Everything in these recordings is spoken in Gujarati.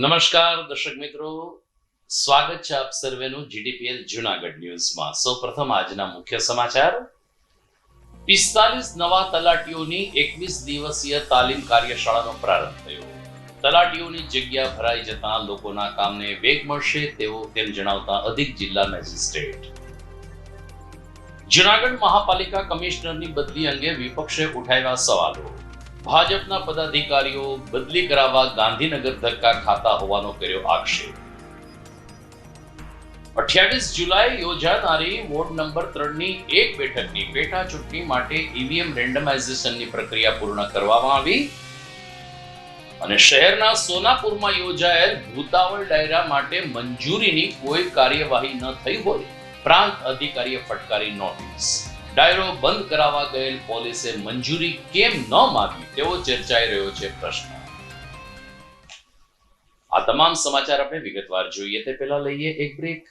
નમસ્કાર દર્શક મિત્રો, સ્વાગત છે આપ સર્વેનું જીડીપીએલ જૂનાગઢ ન્યૂઝમાં। સૌપ્રથમ આજના મુખ્ય સમાચાર। 45 નવા તલાટીઓની 21 દિવસીય તાલીમ કાર્યશાળાનો પ્રારંભ થયો। તલાટીઓની જગ્યા ભરાઈ જતા લોકોના કામને વેગ મળશે તેમ જણાવતા અધિક જિલ્લા મેજિસ્ટ્રેટ। જૂનાગઢ મહાપાલિકા કમિશનરની બદલી અંગે વિપક્ષે ઉઠાવ્યા સવાલો। ભાજપના પદાધિકારીઓ બદલી કરાવવા ગાંધીનગર ધક્કા ખાતા હોવાનો કર્યો આક્ષેપ। 28 જુલાઈ યોજાનારી વોર્ડ નંબર 3ની એક બેઠકની પેટા ચૂંટણી માટે ઈવીએમ રેન્ડમાઇઝેશનની પ્રક્રિયા પૂર્ણ કરવામાં આવી અને શહેરના સોનાપુરમાં યોજાયેલ ભૂતાવળ ડાયરા માટે મંજૂરીની કોઈ કાર્યવાહી ન થઈ હોય પ્રાંત અધિકારીએ ફટકારી નોટિસ। ડાયરો બંધ કરાવવા ગયેલ પોલીસે મંજૂરી કેમ ન માંગી તેવો ચર્ચાઈ રહ્યો છે પ્રશ્ન। આ તમામ સમાચાર આપણે વિગતવાર જોઈએ તે પહેલા લઈએ એક બ્રેક।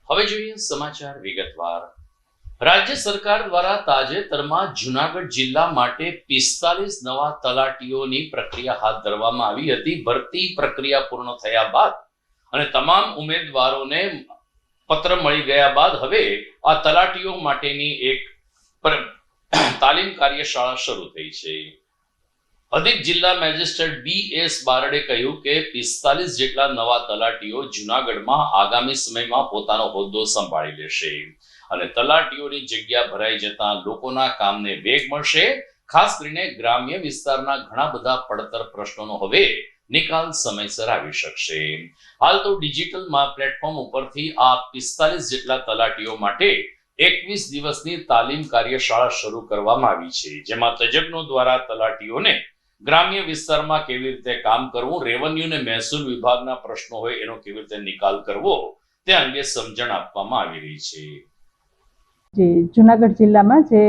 હવે જોઈએ સમાચાર વિગતવાર। રાજ્ય સરકાર દ્વારા તાજેતરમાં જૂનાગઢ જિલ્લા માટે 45 નવા તલાટીઓની પ્રક્રિયા હાથ ધરવામાં આવી હતી। ભરતી પ્રક્રિયા પૂર્ણ થયા બાદ અને તમામ ઉમેદવારોને પત્ર મળી ગયા બાદ હવે આ તલાટીઓ માટેની એક તાલીમ કાર્યશાળા શરૂ થઈ છે। અધિક જિલ્લા મેજિસ્ટ્રેટ BS બારડે કહ્યું કે 45 જેટલા નવા તલાટીઓ જૂનાગઢમાં આગામી સમયમાં પોતાનો હોદ્દો સંભાળી લેશે અને તલાટીઓની જગ્યા ભરાઈ જતા લોકોના કામને વેગ મળશે। ખાસ કરીને ગ્રામ્ય વિસ્તારના ઘણા બધા પડતર પ્રશ્નોનો હવે નિકાલ સમયસર આવી શકશે। હાલ તો ડિજિટલ પ્લેટફોર્મ ઉપરથી આ 45 જેટલા તલાટીઓ માટે 21 દિવસની તાલીમ કાર્યશાળા શરૂ કરવામાં આવી છે, જેમાં તજજ્ઞો દ્વારા તલાટીઓને ગ્રામ્ય વિસ્તારમાં કેવી રીતે કામ કરવું, રેવન્યુ અને મહેસૂલ વિભાગના પ્રશ્નો હોય એનો કેવી રીતે નિકાલ કરવો તે અંગે સમજણ આપવામાં આવી રહી છે. જી, જુનાગઢ જિલ્લામાં જે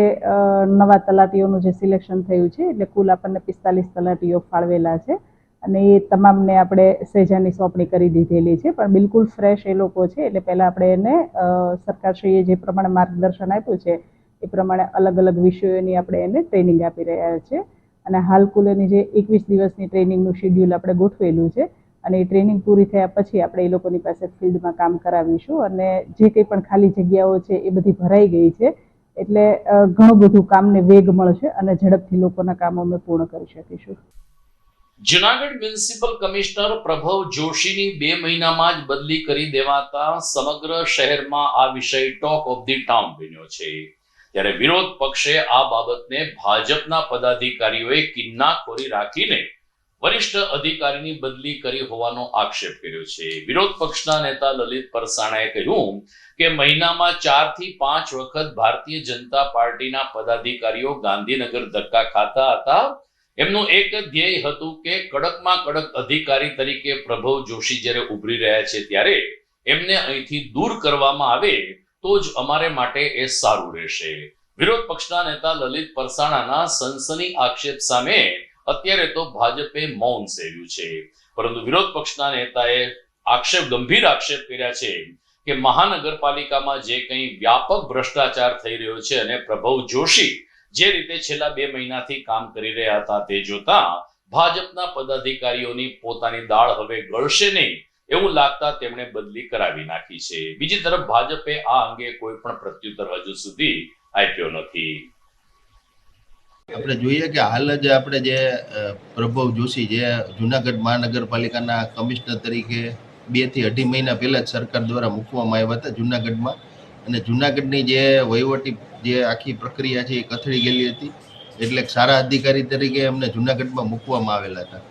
નવા તલાટીઓનું જે સિલેક્શન થયું છે, એટલે કુલ આપણને 45 તલાટીઓ ફાળવેલા છે અને એ તમામને આપણે સેજાની સોંપણી કરી દીધેલી છે, પણ બિલકુલ ફ્રેશ એ લોકો છે. એટલે પહેલાં આપણે એને સરકારશ્રીએ જે પ્રમાણે માર્ગદર્શન આપ્યું છે એ પ્રમાણે અલગ અલગ વિષયોની આપણે એને ટ્રેનિંગ આપી રહ્યા છે અને હાલ કુલ એની જે 21 દિવસની ટ્રેનિંગનું શિડ્યુલ આપણે ગોઠવેલું છે અને એ ટ્રેનિંગ પૂરી થયા પછી આપણે એ લોકોની પાસે ફિલ્ડમાં કામ કરાવીશું અને જે કંઈ પણ ખાલી જગ્યાઓ છે એ બધી ભરાઈ ગઈ છે, એટલે ઘણું બધું કામને વેગ મળશે અને ઝડપથી લોકોના કામો અમે પૂર્ણ કરી શકીશું. જુનાગઢ મ્યુનિસિપલ કમિશનર પ્રભવ જોશીની 2 મહિનામાં જ બદલી કરી દેવાતા સમગ્ર શહેરમાં આ વિષય ટોક ઓફ ધી ટાઉન બન્યો છે. ત્યારે વિરોધ પક્ષે આ બાબતને ભાજપના પદાધિકારીઓએ કિન્નાખોરી રાખીને વરિષ્ઠ અધિકારીની બદલી કરી હોવાનો આક્ષેપ કર્યો છે. વિરોધ પક્ષના નેતા લલિત પરસાણાએ કહ્યું કે મહિનામાં 4 થી 5 વખત ભારતીય જનતા પાર્ટીના પદાધિકારીઓ ગાંધીનગર ધક્કા ખાતા હતા. એમનું એક જ ધ્યેય હતું કે કડકમાં કડક અધિકારી તરીકે પ્રભવ જોશી જ્યારે ઉભરી રહ્યા છે ત્યારે એમને અહીંથી દૂર કરવામાં આવે તો જ અમારે માટે એ સારું રહેશે. વિરોધ પક્ષના નેતા લલિત પરસાણાના સનસની આક્ષેપ સામે અત્યારે તો ભાજપે મૌન સેવ્યું છે, પરંતુ વિરોધ પક્ષના નેતાએ ગંભીર આક્ષેપ કર્યા છે કે મહાનગરપાલિકામાં જે કંઈ વ્યાપક ભ્રષ્ટાચાર થઈ રહ્યો છે અને પ્રભવ જોશી જે રીતે છેલ્લા 2 મહિનાથી કામ કરી રહ્યા હતા તે જોતા ભાજપના પદાધિકારીઓની પોતાની દાળ હવે ગળશે નહીં એવું લાગતા તેમણે બદલી કરાવી નાખી છે. બીજી તરફ ભાજપે આ અંગે કોઈ પણ પ્રત્યુત્તર હજુ સુધી આપ્યો નથી. આપણે જોઈએ કે હાલ જ આપણે જે પ્રભવ જોશી જે જુનાગઢ મહાનગરપાલિકાના કમિશનર તરીકે 2 થી 2.5 મહિના પહેલા જ સરકાર દ્વારા મૂકવામાં આવ્યા હતા જુનાગઢમાં, અને જુનાગઢની જે વહીવટી જે આખી પ્રક્રિયા છે એ કથળી ગયેલી હતી, એટલે સારા અધિકારી તરીકે એમને જુનાગઢમાં મૂકવામાં આવેલા હતા.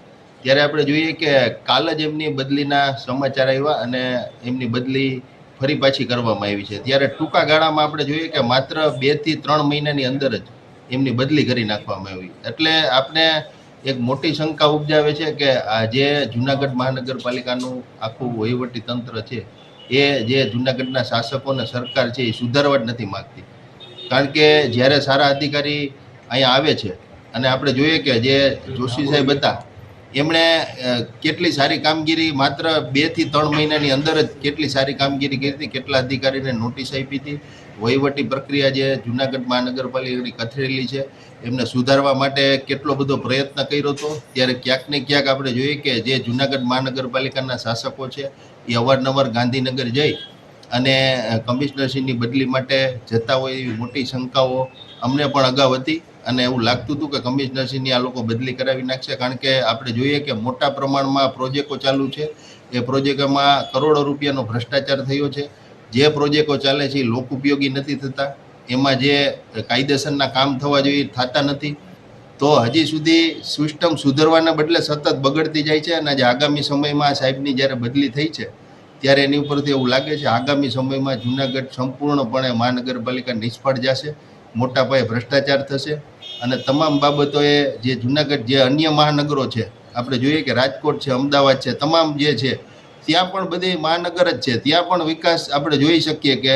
ત્યારે આપણે જોઈએ કે કાલ જ એમની બદલીના સમાચાર આવ્યા અને એમની બદલી ફરી પાછી કરવામાં આવી છે. ત્યારે ટૂંકા ગાળામાં આપણે જોઈએ કે માત્ર 2 થી 3 મહિનાની અંદર જ એમની બદલી કરી નાખવામાં આવી. એટલે આપણે એક મોટી શંકા ઉપજાવે છે કે આ જે જુનાગઢ મહાનગરપાલિકાનું આખું વહીવટી તંત્ર છે એ જે જુનાગઢના શાસકો અને સરકાર છે એ સુધારવા જ નથી માગતી. કારણ કે જ્યારે સારા અધિકારી અહીંયા આવે છે અને આપણે જોઈએ કે જે જોશી સાહેબ હતા એમણે કેટલી સારી કામગીરી માત્ર 2 થી 3 મહિનાની અંદર જ કેટલી સારી કામગીરી કરી હતી, કેટલા અધિકારીને નોટિસ આપી હતી. વહીવટી પ્રક્રિયા જે જુનાગઢ મહાનગરપાલિકાની કથળેલી છે એમને સુધારવા માટે કેટલો બધો પ્રયત્ન કર્યો હતો. ત્યારે ક્યાંક ને ક્યાંક આપણે જોઈએ કે જે જુનાગઢ મહાનગરપાલિકાના શાસકો છે એ અવારનવાર ગાંધીનગર જઈ અને કમિશનરશ્રીની બદલી માટે જતા હોય એવી મોટી શંકાઓ અમને પણ અગાઉ હતી અને એવું લાગતું હતું કે કમિશનરશ્રીની આ લોકો બદલી કરાવી નાખશે. કારણ કે આપણે જોઈએ કે મોટા પ્રમાણમાં પ્રોજેક્ટો ચાલુ છે, એ પ્રોજેક્ટમાં કરોડો રૂપિયાનો ભ્રષ્ટાચાર થયો છે. જે પ્રોજેક્ટો ચાલે છે એ લોક ઉપયોગી નથી થતા, એમાં જે કાયદેસરના કામ થવા જોઈએ થતા નથી. તો હજી સુધી સિસ્ટમ સુધરવાના બદલે સતત બગડતી જાય છે અને જે આગામી સમયમાં સાહેબની જ્યારે બદલી થઈ છે ત્યારે એની ઉપરથી એવું લાગે છે આગામી સમયમાં જુનાગઢ સંપૂર્ણપણે મહાનગરપાલિકા નિષ્ફળ જશે, મોટા પાયે ભ્રષ્ટાચાર થશે અને તમામ બાબતોએ જે જુનાગઢ જે અન્ય મહાનગરો છે આપણે જોઈએ કે રાજકોટ છે, અમદાવાદ છે, તમામ જે છે ત્યાં પણ બધી મહાનગર જ છે, ત્યાં પણ વિકાસ આપણે જોઈ શકીએ કે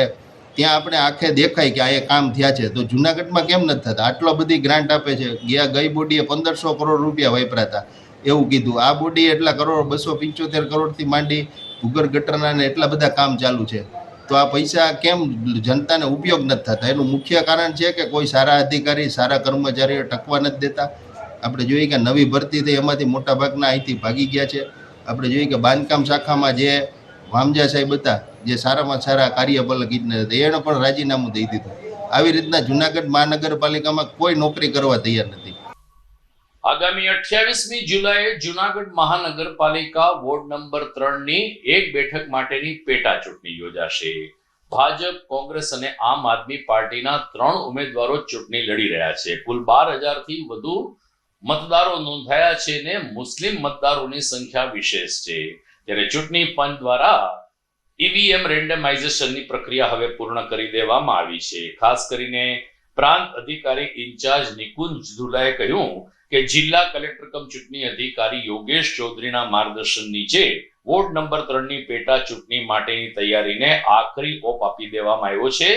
ત્યાં આપણે આંખે દેખાય કે આ એ કામ થયા છે. તો જુનાગઢમાં કેમ નથી થતા? આટલો બધી ગ્રાન્ટ આપે છે. ગઈ બોડીએ 1500 કરોડ રૂપિયા વાપર્યા હતા એવું કીધું. આ બોડીએ એટલા કરોડ 275 કરોડથી માંડી ભૂગર્ભ ગટરના ને એટલા બધા કામ ચાલુ છે. તો આ પૈસા કેમ જનતાને ઉપયોગ નથી થતા? એનું મુખ્ય કારણ છે કે કોઈ સારા અધિકારી, સારા કર્મચારીઓ ટકવા નથી દેતા. આપણે જોઈએ કે નવી ભરતી થઈ એમાંથી મોટા ભાગના અહીંથી ભાગી ગયા છે. આપણે જોઈએ કે બાંધકામ શાખામાં જે વામજા સાહેબ હતા જે સારામાં સારા કાર્યપાલક ઇજનેર હતા એણે પણ રાજીનામું દઈ દીધું. આવી રીતના જુનાગઢ મહાનગરપાલિકામાં કોઈ નોકરી કરવા તૈયાર નથી. આગામી 28મી જુલાઈએ જુનાગઢ મહાનગરપાલિકા વોર્ડ નંબર 3ની એક બેઠક માટેની પેટા ચૂંટણી યોજાશે. ભાજપ, કોંગ્રેસ અને આમ આદમી પાર્ટીના 3 ઉમેદવારો ચૂંટણી લડી રહ્યા છે. કુલ 12,000થી વધુ મતદારો નોંધાયા છે ને મુસ્લિમ મતદારોની સંખ્યા વિશેષ છે. ત્યારે ચૂંટણી પંચ દ્વારા ઈવીએમ રેન્ડમાઇઝેશનની પ્રક્રિયા હવે પૂર્ણ કરી દેવામાં આવી છે. ખાસ કરીને પ્રાંત અધિકારી ઇન્ચાર્જ નિકુંજ ઝુલાએ કહ્યું કે જિલ્લા કલેક્ટર કમ ચૂંટણી અધિકારી યોગેશ ચૌધરીના માર્ગદર્શન નીચે વોર્ડ નંબર 3 ની પેટા ચૂંટણી માટેની તૈયારીને આખરી ઓપ આપી દેવામાં આવ્યો છે.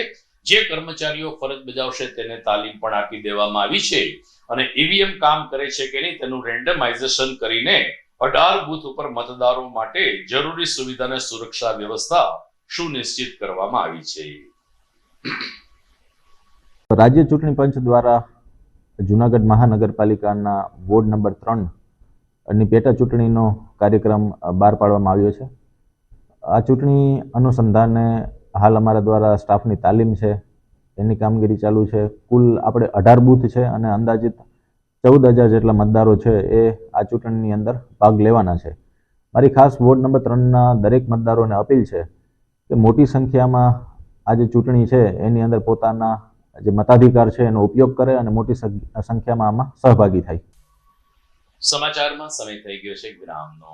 જે કર્મચારીઓ ફરજ બજાવશે તેને તાલીમ પણ આપી દેવામાં આવી છે અને ઈવીએમ કામ કરે છે કે નહીં તેનું રેન્ડમાઇઝેશન કરીને 18 બૂથ ઉપર મતદારો માટે જરૂરી સુવિધા અને સુરક્ષા વ્યવસ્થા સુનિશ્ચિત કરવામાં આવી છે. રાજ્ય ચૂંટણી પંચ દ્વારા જૂનાગઢ મહાનગરપાલિકાના વોર્ડ નંબર 3 ની પેટા ચૂંટણીનો કાર્યક્રમ બહાર પાડવામાં આવ્યો છે. આ ચૂંટણી અનુસંધાને હાલ અમારા દ્વારા સ્ટાફની તાલીમ છે, એની કામગીરી ચાલુ છે. કુલ આપણે 18 બૂથ છે અને અંદાજિત 14,000 જેટલા મતદારો છે એ આ ચૂંટણીની અંદર ભાગ લેવાના છે. મારી ખાસ વોર્ડ નંબર 3ના દરેક મતદારોને અપીલ છે કે મોટી સંખ્યામાં આ જે ચૂંટણી છે એની અંદર પોતાના જે મતાધિકાર છે એનો ઉપયોગ કરે અને મોટી સંખ્યામાં આમાં સહભાગી થાય. સમાચારમાં સમય થઈ ગયો છે વિરામનો.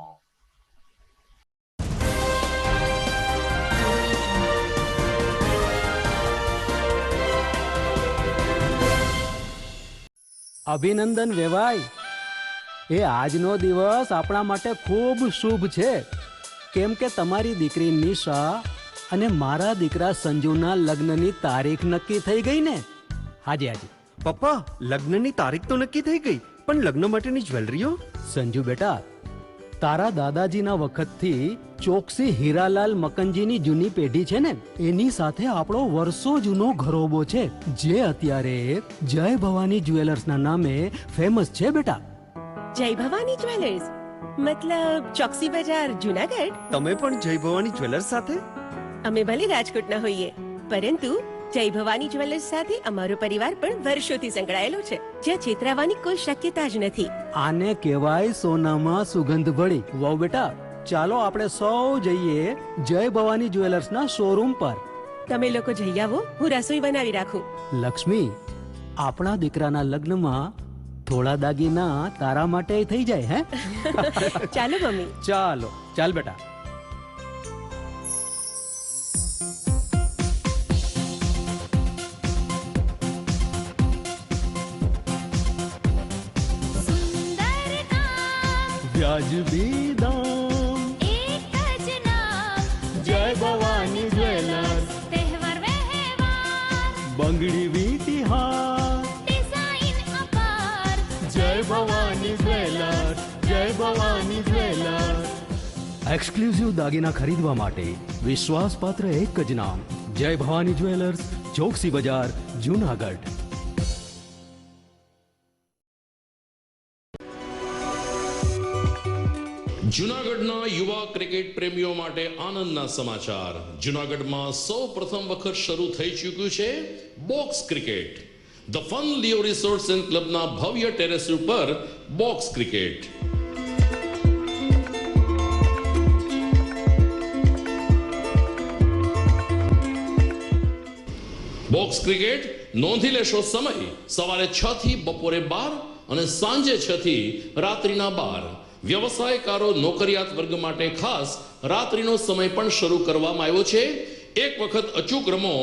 અભિનંદન વેવાય, એ આજનો દિવસ આપણા માટે ખૂબ શુભ છે, કેમ કે તમારી દીકરી નિશા અને મારા દીકરા સંજુના લગ્નની તારીખ નક્કી થઈ ગઈ ને. હાજી હાજી પપ્પા, લગ્નની તારીખ તો નક્કી થઈ ગઈ, પણ લગ્ન માટેની જ્વેલરીઓ? સંજુ બેટા, તારા દાદાજીના વખતથી ચોકસી હીરાલાલ મકનજીની જૂની પેઢી છે ને, એની સાથે આપણો વર્ષો જૂનો ઘરોબો છે, જે અત્યારે જય ભવાની જ્વેલર્સના નામે ફેમસ છે બેટા. જય ભવાની જ્વેલર્સ મતલબ ચોકસી બજાર જુનાગઢ? તમે પણ જય ભવાની જ્વેલર્સ સાથે? અમે ભલે રાજકોટના હોઈએ, પરંતુ જય ભવાની જ્વેલર્સ સાથે અમારો પરિવાર પણ વર્ષોથી સંકળાયેલો છે, જ્યાં છેતરાવાની કોઈ શક્યતા જ નથી. આને કહેવાય સોનામાં સુગંધ ભળી. વહુ બેટા, ચાલો આપણે સૌ જઈએ જય ભવાની જ્વેલર્સના શોરૂમ પર. તમે લોકો જઈ આવો, હું રસોઈ બનાવી રાખું. લક્ષ્મી, આપણા દીકરાના લગ્નમાં થોડા દાગીના તારા માટે થઈ જાય. હે ચાલો મમ્મી. ચાલો ચાલ બેટા. વ્યાજબી દામ, એક જ નામ, જય ભવાની જ્વેલર્સ. તહેવાર વ્યવહાર, બંગડી વીટી હાર, ડિઝાઇન અપાર, જય ભવાની જ્વેલર્સ, જય ભવાની જ્વેલર્સ. એક્સક્લુઝિવ દાગીના ખરીદવા માટે વિશ્વાસપાત્ર એક જ નામ, જય ભવાની જ્વેલર્સ, ચોકસી બજાર, જૂનાગઢ. જૂનાગઢના યુવા ક્રિકેટ પ્રેમીઓ માટે આનંદના સમાચાર. જૂનાગઢમાં સૌ પ્રથમ વખત શરૂ થઈ ચૂક્યું છે box cricket. The fun Leo resorts and ક્લબના ભવ્ય ટેરેસ ઉપર બોક્સ ક્રિકેટ. બોક્સ ક્રિકેટ નોંધી લેશો સમય સવારે 6 થી બપોરે 12 અને સાંજે 6 થી રાત્રિના 12. વ્યવસાયકારો નોકરિયાત વર્ગ માટે ખાસ રાત્રિનો સમય પણ શરૂ કરવામાં આવ્યો છે. એક વખત અચૂક રમો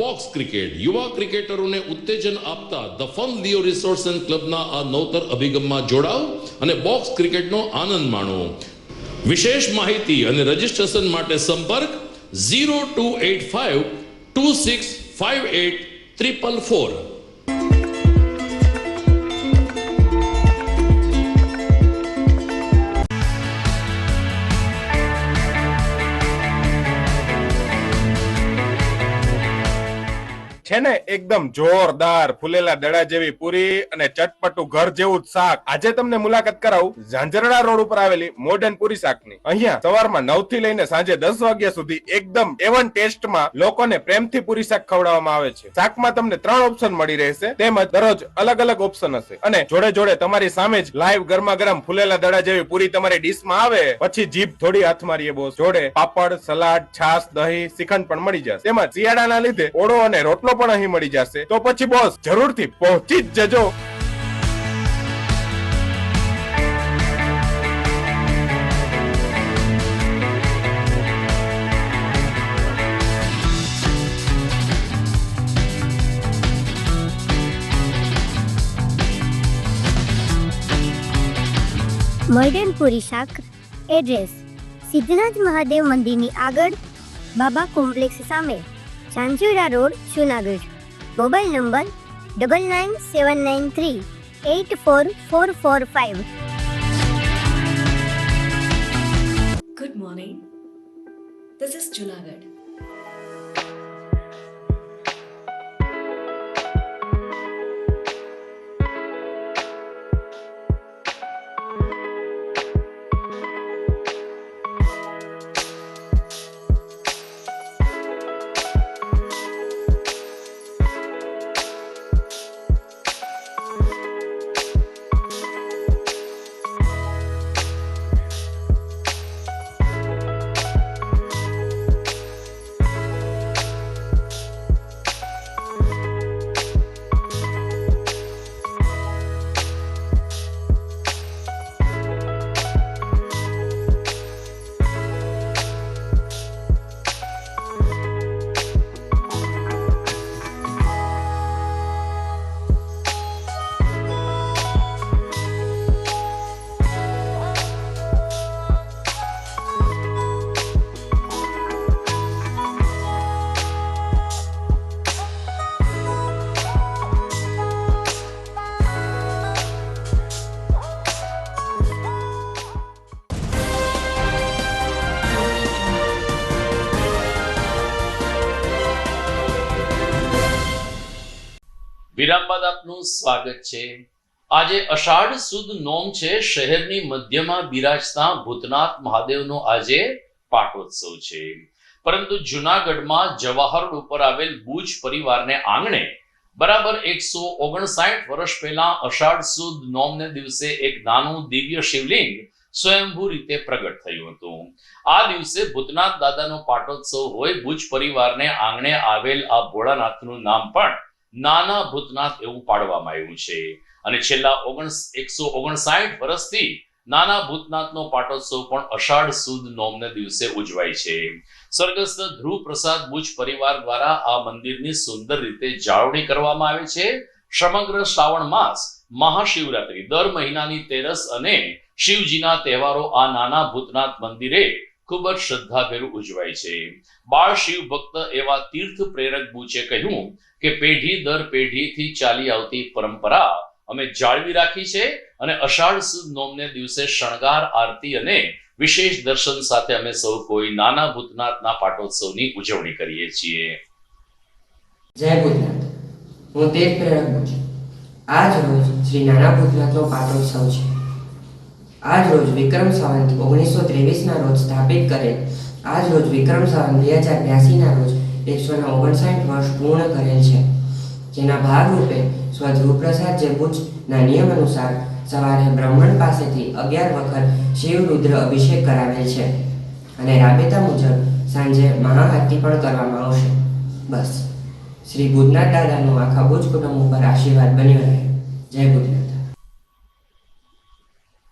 બોક્સ ક્રિકેટ. યુવા ક્રિકેટરોને ઉત્તેજન આપતા the fun Leo resorts and ક્લબના આ નવતર અભિગમમાં જોડાઓ અને બોક્સ ક્રિકેટનો આનંદ માણો. વિશેષ માહિતી અને રજીસ્ટ્રેશન માટે સંપર્ક 0285 2658 444. છે ને એકદમ જોરદાર ફૂલેલા દડા જેવી પૂરી અને ચટપટું ઘર જેવું જ શાક. આજે તમને મુલાકાત કરાવું ઝાંઝરડા રોડ ઉપર આવેલી મોડર્ન પૂરી શાકની. અહીંયા સવારમાં 9 થી લઈને સાંજે 10 વાગ્યા સુધી એકદમ એવન ટેસ્ટમાં લોકોને પ્રેમથી પૂરી શાક ખવડાવવામાં આવે છે. શાકમાં તમને 3 ઓપ્શન મળી રહેશે, તેમજ દરરોજ અલગ અલગ ઓપ્શન હશે અને જોડે જોડે તમારી સામે જ લાઈવ ગરમા ગરમ ફૂલેલા દડા જેવી પૂરી તમારી ડીશમાં આવે પછી જીભ થોડી હાથ મારીએ બોસ. જોડે પાપડ, સલાડ, છાશ, દહીં, શ્રીખંડ પણ મળી જશે. તેમજ શિયાળાના લીધે ઓળો અને રોટલો પણ અહીં મળી જશે. તો પછી બોસ જરૂરથી પહોંચી જ જજો. મોર્ડન પૂરી શાક. એડ્રેસ સિદ્ધનાથ મહાદેવ મંદિરની આગળ, બાબા કોમ્પ્લેક્સ સામે, Jhanjharda road, Junagadh. Mobile number 9979384445. Good morning. This is Junagadh. વિરામ બાદ આપનું સ્વાગત છે. આજે અષાઢ સુદ નોમ છે. શહેરની મધ્યમાં બિરાજતા ભૂતનાથ મહાદેવનો આજે પાટોત્સવ છે. પરંતુ જુનાગઢમાં જવાહર રોડ ઉપર આવેલ બુચ પરિવારને આંગણે બરાબર 159 વર્ષ પહેલા અષાઢ સુદ નોમને દિવસે એક નાનું દિવ્ય શિવલિંગ સ્વયંભૂ રીતે પ્રગટ થયું હતું. આ દિવસે ભૂતનાથ દાદાનો પાટોત્સવ હોય. બુચ પરિવારને આંગણે આવેલ આ ભોળાનાથનું નામ પણ નાના ભૂતનાથ એવું પાડવામાં આવ્યું છે. અને છેલ્લા 159 વર્ષથી નાના ભૂતનાથનો પાટોત્સવ પણ અષાઢ સુદ નોમને દિવસે ઉજવાય છે. સ્વર્ગસ્થ ધ્રુવ પ્રસાદ બુચ પરિવાર દ્વારા આ મંદિરની સુંદર રીતે જાળવણી કરવામાં આવે છે. સમગ્ર શ્રાવણ માસ, મહાશિવરાત્રી, દર મહિનાની તેરસ અને શિવજીના તહેવારો આ નાના ભૂતનાથ મંદિરે ખૂબ જ શ્રદ્ધાભેર ઉજવાય છે. બાળ શિવ ભક્ત એવા તીર્થ પ્રેરક બુચે કહ્યું કે પેઢી દર પેઢીથી ચાલી આવતી પરંપરા અમે જાળવી રાખી છે અને અષાઢ સુદ નોમને દિવસે શણગાર, આરતી અને વિશેષ દર્શન સાથે અમે સૌ કોઈ નાના ભૂતનાથના પાટોત્સવની ઉજવણી કરીએ છીએ. જય ભૂતનાથ. હું તીર્થ પ્રેરક બુચ. આજ રોજ શ્રી નાના ભૂતનાથનો પાટોત્સવ છે. આજ રોજ વિક્રમ સંવત 1923 ના રોજ સ્થાપિત કરેલ, આજ રોજ વિક્રમ સંવત 2082 ના રોજ 159 વર્ષ પૂર્ણ કરેલ છે. જેના ભાગરૂપે સ્વ ધ્રુવપ્રસાદ જે બુચના નિયમ અનુસાર સવારે બ્રાહ્મણ પાસેથી 11 વખત શિવ રુદ્ર અભિષેક કરાવેલ છે અને રાબેતા મુજબ સાંજે મહાઆરતી પણ કરવામાં આવશે. બસ શ્રી ભૂતનાથ દાદાનો આખા બુચ કુટુંબ ઉપર આશીર્વાદ બન્યો રહે. જય ભૂતનાથ.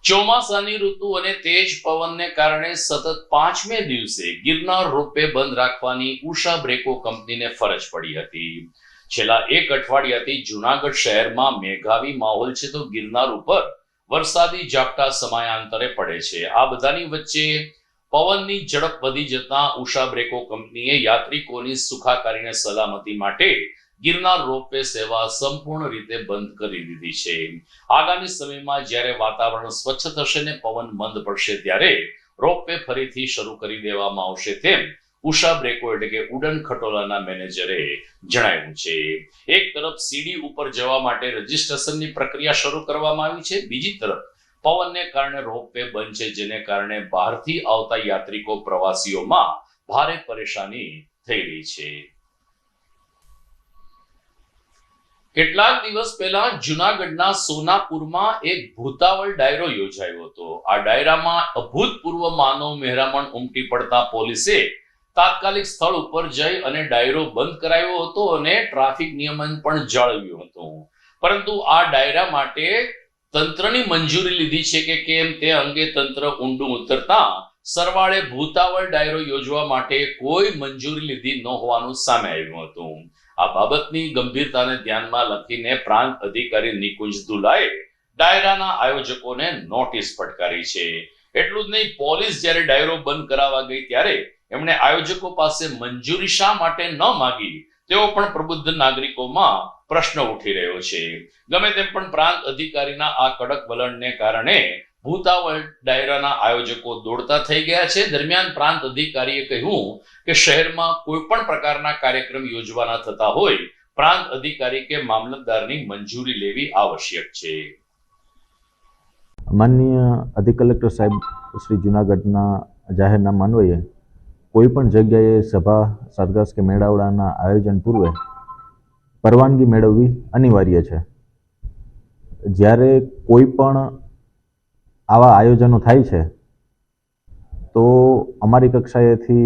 ચોમાસાની ઋતુ અને તેજ પવનને કારણે સતત 5મે દિવસે ગિરનાર રોપવે બંધ રાખવાની ઉષા બ્રેકો કંપનીને ફરજ પડી હતી. છેલ્લા 1 અઠવાડિયાથી જુનાગઢ શહેરમાં મેઘાવી માહોલ છે, તો ગિરનાર ઉપર વરસાદી ઝાપટા સમયાંતરે પડે છે. આ બધાની વચ્ચે પવનની ઝડપ વધી જતા ઉષા બ્રેકો કંપનીએ યાત્રિકોની સુખાકારીને સલામતી માટે ગિરનાર રોપવે સેવા સંપૂર્ણ રીતે બંધ કરી દીધી છે. આગામી સમયમાં જ્યારે વાતાવરણ સ્વચ્છ થશે ને પવન મંદ પડશે ત્યારે રોપવે ફરીથી શરૂ કરી દેવામાં આવશે તેમ ઉષા બ્રેકો એટલે કે ઉડન ખટોલાના મેનેજરે જણાવ્યું છે. એક તરફ સીડી ઉપર જવા માટે રજીસ્ટ્રેશનની પ્રક્રિયા શરૂ કરવામાં આવી છે, બીજી તરફ પવનને કારણે રોપવે બંધ છે, જેને કારણે બહારથી આવતા યાત્રિકો, પ્રવાસીઓમાં ભારે પરેશાની થઈ રહી છે. કેટલાક દિવસ પહેલા જુનાગઢના સોનાપુરમાં એક ભૂતાવળ ડાયરો યોજાયો હતો. આ ડાયરામાં અભૂતપૂર્વ માનવ મહેરામણ ઉમટી પડતા પોલીસે તાત્કાલિક સ્થળ ઉપર જઈ અને ડાયરો બંધ કરાયો હતો અને ટ્રાફિક નિયમન પણ જાળવ્યું હતું. પરંતુ આ ડાયરા માટે તંત્રની મંજૂરી લીધી છે કે કેમ તે અંગે તંત્ર ઊંડું ઉતરતા સરવાળે ભૂતાવળ ડાયરો યોજવા માટે કોઈ મંજૂરી લીધી ન હોવાનું સામે આવ્યું હતું. આ બાબતની ગંભીરતાને ધ્યાનમાં લખીને પ્રાંત અધિકારી નિકુંજ દુલાએ ડાયરાના આયોજકોને નોટિસ ફટકારી છે. એટલું જ નહીં, પોલીસ જ્યારે ડાયરો બંધ કરાવવા ગઈ ત્યારે એમણે આયોજકો પાસે મંજૂરી શા માટે ન માંગી તેવો પણ પ્રબુદ્ધ નાગરિકોમાં પ્રશ્ન ઉઠી રહ્યો છે. ગમે તેમ પણ પ્રાંત અધિકારીના આ કડક વલણને કારણે ભૂતાવળ ડાયરાના આયોજકો દોડતા થઈ ગયા છે. દરમિયાન પ્રાંત અધિકારીએ કહ્યું કે શહેરમાં કોઈ પણ પ્રકારના કાર્યક્રમ યોજવાના થતા હોય પ્રાંત અધિકારી કે મામલતદારની મંજૂરી લેવી આવશ્યક છે. માનનીય અધિક કલેક્ટર સાહેબ શ્રી જુનાગઢના જાહેરનામા અન્વયે કોઈ પણ જગ્યાએ સભા, સરઘસ કે મેળાવડાના આયોજન પૂર્વે પરવાનગી મેળવવી અનિવાર્ય છે. જ્યારે કોઈ પણ આવા આયોજનો થાય છે તો અમારી કક્ષાએથી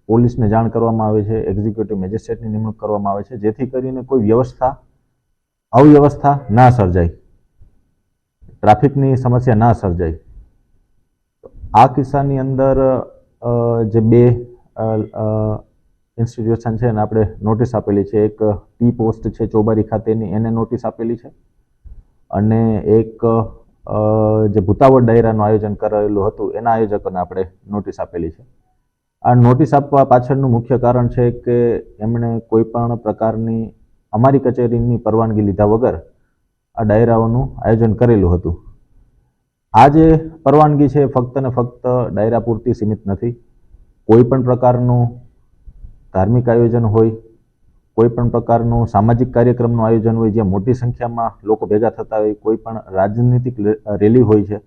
પોલીસને જાણ કરવામાં આવે છે, એક્ઝિક્યુટિવ મેજિસ્ટ્રેટની નિમણૂક કરવામાં આવે છે, જેથી કરીને કોઈ અવ્યવસ્થા ના સર્જાય, ટ્રાફિકની સમસ્યા ના સર્જાય. આ કિસ્સાની અંદર જે બે ઇન્સ્ટિટ્યુશન છે એને આપણે નોટિસ આપેલી છે. એક ટી પોસ્ટ છે ચોબારી ખાતેની, એને નોટિસ આપેલી છે, અને એક જે ભૂતાવળ ડાયરાનું આયોજન કરેલું હતું એના આયોજકોને આપણે નોટિસ આપેલી છે. આ નોટિસ આપવા પાછળનું મુખ્ય કારણ છે કે એમણે કોઈ પણ પ્રકારની અમારી કચેરીની પરવાનગી લીધા વગર આ ડાયરાઓનું આયોજન કરેલું હતું. આ જે પરવાનગી છે ફક્ત ને ફક્ત ડાયરા પૂરતી સીમિત નથી. કોઈ પણ પ્રકારનું ધાર્મિક આયોજન હોય, કોઈ પણ પ્રકારનું સામાજિક કાર્યક્રમનું આયોજન હોય, જ્યાં મોટી સંખ્યામાં લોકો ભેગા થતા હોય, કોઈ પણ રાજનીતિક રેલી હોય છે,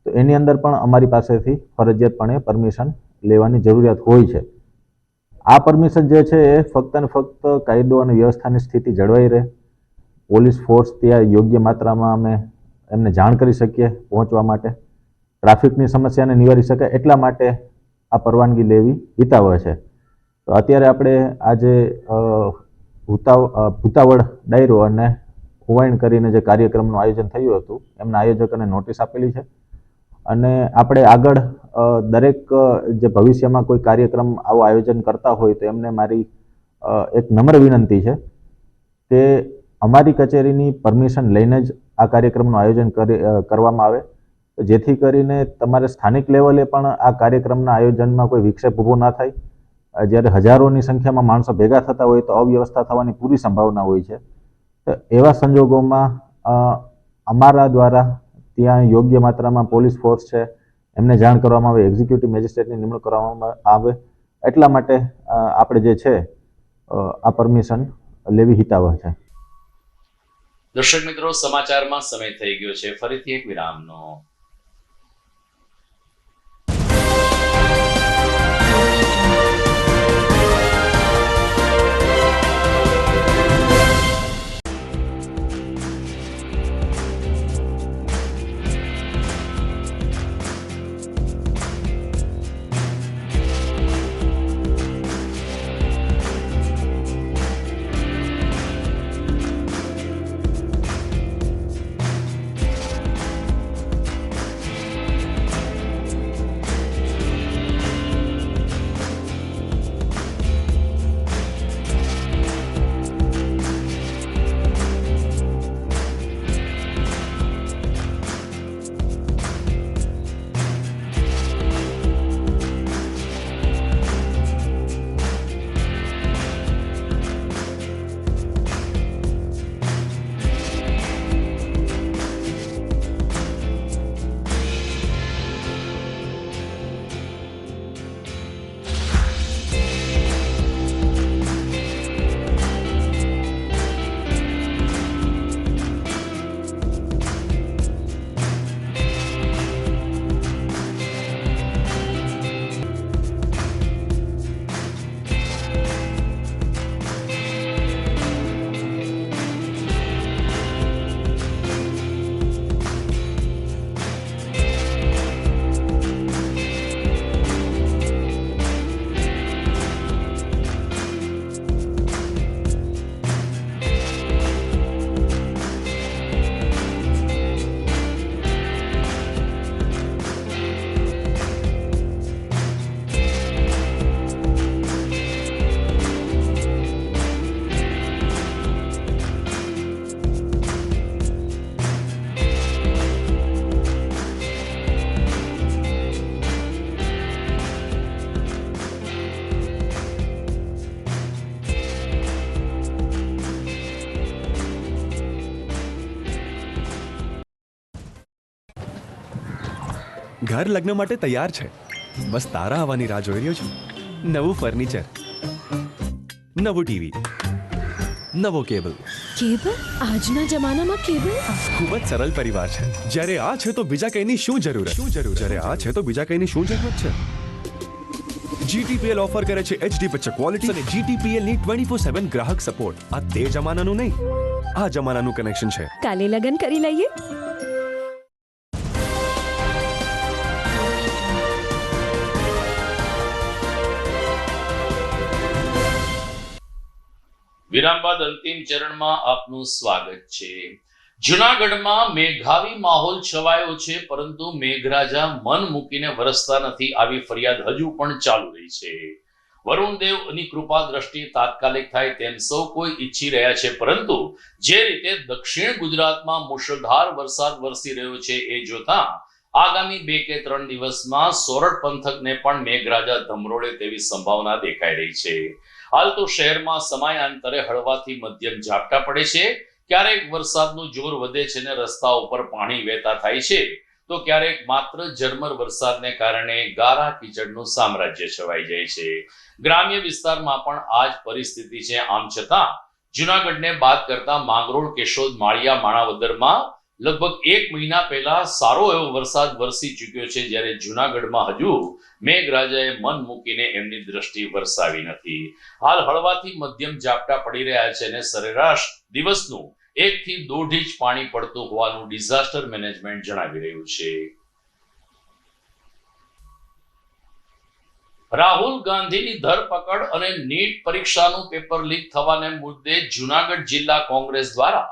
તો એની અંદર પણ અમારી પાસેથી ફરજિયાતપણે પરમિશન લેવાની જરૂરિયાત હોય છે. આ પરમિશન જે છે એ ફક્ત ને ફક્ત કાયદો અને વ્યવસ્થાની સ્થિતિ જળવાઈ રહે, પોલીસ ફોર્સ ત્યાં યોગ્ય માત્રામાં અમે એમને જાણ કરી શકીએ પહોંચવા માટે, ટ્રાફિકની સમસ્યાને નિવારી શકાય એટલા માટે આ પરવાનગી લેવી હિતાવહ છે. તો અત્યારે આપણે આજે ભૂતાવળ ડાયરો અને હુવાઈણ કરીને જે કાર્યક્રમનું આયોજન થયું હતું એમના આયોજકોને નોટિસ આપેલી છે, અને આપણે આગળ દરેક જે ભવિષ્યમાં કોઈ કાર્યક્રમ આવો આયોજન કરતા હોય તો એમને મારી એક નમ્ર વિનંતી છે કે અમારી કચેરીની પરમિશન લઈને જ આ કાર્યક્રમનું આયોજન કરવામાં આવે, જેથી કરીને તમારે સ્થાનિક લેવલે પણ આ કાર્યક્રમના આયોજનમાં કોઈ વિક્ષેપ ઊભો ના થાય. જ્યારે હજારોની સંખ્યામાં માણસો ભેગા થતા હોય તો અવ્યવસ્થા થવાની પૂરી સંભાવના હોય છે. તો એવા સંજોગોમાં અમારા દ્વારા ત્યાં યોગ્ય માત્રામાં પોલીસ ફોર્સ છે એમને જાણ કરવામાં આવે, એક્ઝિક્યુટિવ મેજિસ્ટ્રેટની નિમણૂક કરવામાં આવે, એટલા માટે આપણે જે છે આ પરમિશન લેવી હિતાવહ છે. દર્શક મિત્રો, સમાચારમાં સમય થઈ ગયો છે ફરીથી એક વિરામનો. ઘર લગ્ન માટે તૈયાર છે. બસ તારા આવવાની રાહ જોઈ રહ્યો છું. નવું ફર્નિચર, નવું ટીવી, નવો કેબલ. કેબલ? આજના જમાનામાં કેબલ? ખૂબ જ સરળ પરિવાર છે. જ્યારે આ છે તો બીજા કઈની શું જરૂર? જ્યારે આ છે તો બીજા કઈની શું જરૂરત છે? GTPL ઓફર કરે છે HD પિક્ચર ક્વોલિટી અને GTPL ની 24/7 ગ્રાહક સપોર્ટ. આ તે જમાનાનું નહીં, આ જમાનાનું કનેક્શન છે. કાલે લગન કરી લઈએ. વિરામ બાદ અંતિમ ચરણમાં આપનું સ્વાગત છે. જૂનાગઢમાં મેઘાવી માહોલ છવાયો છે, પરંતુ મેઘરાજા મન મૂકીને વરસતા નથી, આવી ફરિયાદ હજુ પણ ચાલુ રહી છે. વરુણદેવની કૃપા દ્રષ્ટિ તાત્કાલિક થાય તેમ સૌ કોઈ ઈચ્છી રહ્યા છે, પરંતુ જે રીતે દક્ષિણ ગુજરાતમાં મુશળધાર વરસાદ વરસી રહ્યો છે એ જોતા આગામી 2 કે 3 દિવસમાં સોરઠ પંથકને પણ મેઘરાજા ધમરોળે તેવી સંભાવના દેખાઈ રહી છે. હાલ તો શહેરમાં સમયાંતરે હળવાથી મધ્યમ ઝાપટા પડે છે, ક્યારેક વરસાદનું જોર વધે છે ને રસ્તા ઉપર પાણી વહેતા થાય છે, તો ક્યારેક માત્ર ઝરમર વરસાદને કારણે ગારા કીચડનું સામ્રાજ્ય છવાઈ જાય છે. ગ્રામ્ય વિસ્તારમાં પણ આ જ પરિસ્થિતિ છે. આમ છતાં જૂનાગઢને બાદ કરતા માંગરોળ, કેશોદ, માળિયા, માણાવદરમાં લગભગ 1 મહિના પહેલા સારો એવો વરસાદ વરસી ચૂક્યો છે, જ્યારે જૂનાગઢમાં હજુ મેઘરાજાએ મન મૂકીને એમની દ્રષ્ટિ વરસાવી નથી. હાલ હળવાથી મધ્યમ ઝાપટા પડી રહ્યા છે અને સરેરાશ દિવસનું 1 થી 1.5 ઇંચ પાણી પડતું હોવાનું ડિઝાસ્ટર મેનેજમેન્ટ જણાવી રહ્યું છે. રાહુલ ગાંધીની ધરપકડ અને નીટ પરીક્ષાનું પેપર લીક થવાને મુદ્દે જૂનાગઢ જિલ્લા કોંગ્રેસ દ્વારા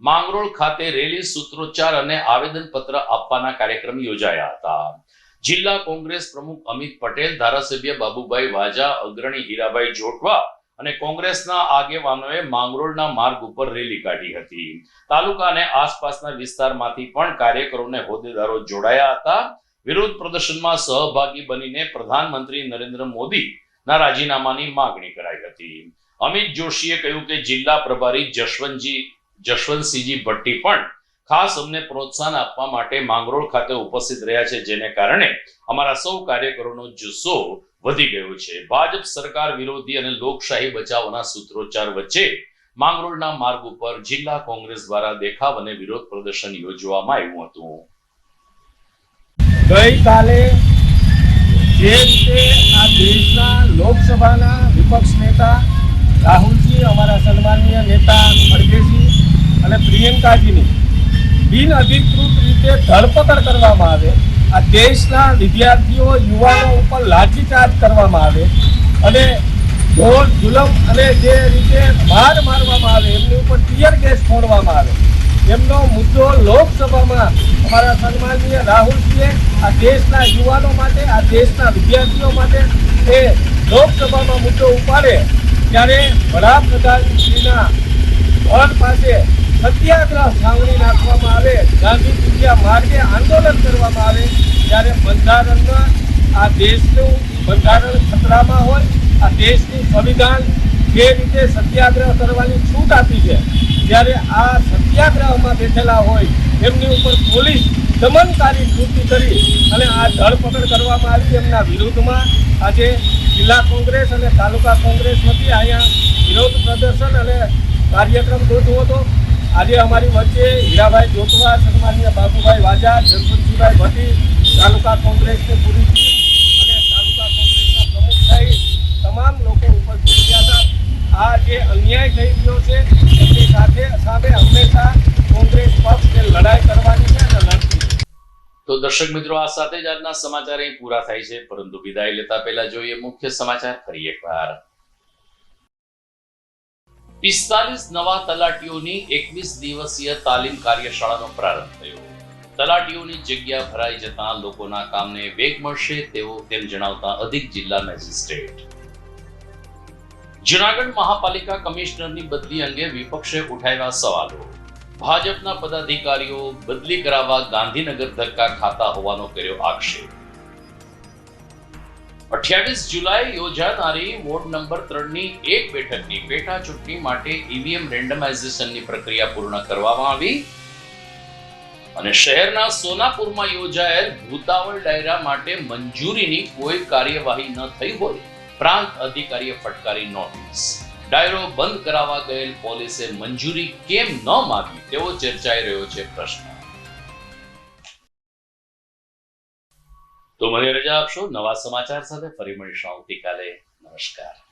માંગરોળ ખાતે રેલી, સૂત્રોચ્ચાર અને આવેદનપત્ર આપવાના કાર્યક્રમ યોજાયા હતા. જિલ્લા કોંગ્રેસ પ્રમુખ અમિત પટેલ, ધારાસભ્ય બાબુભાઈ વાજા, અગ્રણી હીરાભાઈ જોટવા અને કોંગ્રેસના આગેવાનોએ માંગરોળના માર્ગ ઉપર રેલી કાઢી હતી. તાલુકા અને આસપાસના વિસ્તારમાંથી પણ કાર્યકરો અને હોદ્દેદારો જોડાયા હતા. વિરોધ પ્રદર્શનમાં સહભાગી બનીને પ્રધાનમંત્રી નરેન્દ્ર મોદીના રાજીનામાની માંગણી કરાઈ હતી. અમિત જોશીએ કહ્યું કે જિલ્લા પ્રભારી જશવંતસિંહજી ભટ્ટી પણ ખાસ અમને પ્રોત્સાહન આપવા માટે માંગરોળ ખાતે ઉપસ્થિત રહ્યા છે, જેને કારણે અમારા સૌ કાર્યકરોનો જુસ્સો વધી ગયો છે. ભાજપ સરકાર વિરોધી અને લોકશાહી બચાવના સૂત્રોચ્ચાર વચ્ચે માંગરોળના માર્ગ ઉપર જિલ્લા કોંગ્રેસ દ્વારા દેખાવ અને વિરોધ પ્રદર્શન યોજવામાં આવ્યું હતું. ગઈકાલે જે રીતે આ દેશના લોકસભાના વિપક્ષ નેતા રાહુલજી, અમારા સન્માનીય નેતા ખડગેજી અને પ્રિયંકાજીની બિન અધિકૃત રીતે ધરપકડ કરવામાં આવે, આ દેશના વિદ્યાર્થીઓ, યુવાનો ઉપર લાઠીચાર્જ કરવામાં આવે અને ઢોર જુલમ અને જે રીતે માર મારવામાં આવે, એમની ઉપર ટીયર ગેસ છોડવામાં આવે, એમનો મુદ્દો લોકસભામાં અમારા સન્માનીય રાહુલજીએ આ દેશના યુવાનો માટે, આ દેશના વિદ્યાર્થીઓ માટે એ લોકસભામાં મુદ્દો ઉપાડે, ત્યારે વડાપ્રધાનશ્રીના ઘર પાસે સત્યાગ્રહ છાવણી નાખવામાં આવે, ગાંધી પૂજ્યા માર્ગે આંદોલન કરવામાં આવે, ત્યારે બંધારણમાં આ દેશનું બંધારણ ખતરામાં હોય, આ દેશનું સંવિધાન જે રીતે સત્યાગ્રહ કરવાની છૂટ આપી છે, ત્યારે આ સત્યાગ્રહમાં બેઠેલા હોય એમની ઉપર પોલીસ દમનકારી કૃતિ કરી અને આ ધરપકડ કરવામાં આવી. એમના વિરુદ્ધમાં આજે જિલ્લા કોંગ્રેસ અને તાલુકા કોંગ્રેસ વતી અહીંયા વિરોધ પ્રદર્શન અને કાર્યક્રમ ગોઠવ્યો હતો. આજે અમારી વચ્ચે હીરાભાઈ જોટવા, સન્માનીય બાબુભાઈ વાજા, જસવંતસિંહભાઈ ભટ્ટી, તાલુકા કોંગ્રેસની પૂરી ટીમ અને તાલુકા કોંગ્રેસના પ્રમુખ સહિત તમામ લોકો ઉપસ્થિત રહ્યા હતા. આ જે અન્યાય થઈ રહ્યો છે એમની સામે હંમેશા કોંગ્રેસ પક્ષે લડાઈ કરવાની છે અને લડતી. તો દર્શક મિત્રો, આ સાથે જ આજના સમાચાર અહીં પૂરા થાય છે, પરંતુ વિદાય લેતા પહેલા જોઈએ મુખ્ય સમાચાર ફરી એકવાર. 45 નવા તલાટીઓની 21 દિવસીય તાલીમ કાર્યશાળાનો પ્રારંભ થયો. તલાટીઓની જગ્યા ભરાઈ જતા લોકોના કામને વેગ મળશે તેમ જણાવતા અધિક જિલ્લા મેજિસ્ટ્રેટ. જૂનાગઢ મહાપાલિકા કમિશનરની બદલી અંગે વિપક્ષે ઉઠાવ્યા સવાલો. ભાજપના પદાધિકારીઓ બદલી કરાવવા ગાંધીનગર ધક્કા ખાતા હોવાનો કર્યો આક્ષેપ. 28 જુલાઈ યોજાનારી વોર્ડ નંબર 3 ની એક બેઠકની પેટા ચૂંટણી માટે ઈવીએમ રેન્ડમાઇઝેશનની પ્રક્રિયા પૂર્ણ કરવામાં આવી. અને શહેરના સોનાપુરમાં યોજાયેલ ભૂતાવળ ડાયરા માટે મંજૂરીની કોઈ કાર્યવાહી ન થઈ હોય, પ્રાંત અધિકારીએ ફટકારી નોટિસ. ડાયરો બંધ કરાવવા ગયેલ પોલીસે મંજૂરી કેમ ન માંગી તેવો ચર્ચાઈ રહ્યો છે પ્રશ્ન. તો મને રજા આપશો. નવા સમાચાર સાથે ફરી મળીશું આવતીકાલે. નમસ્કાર.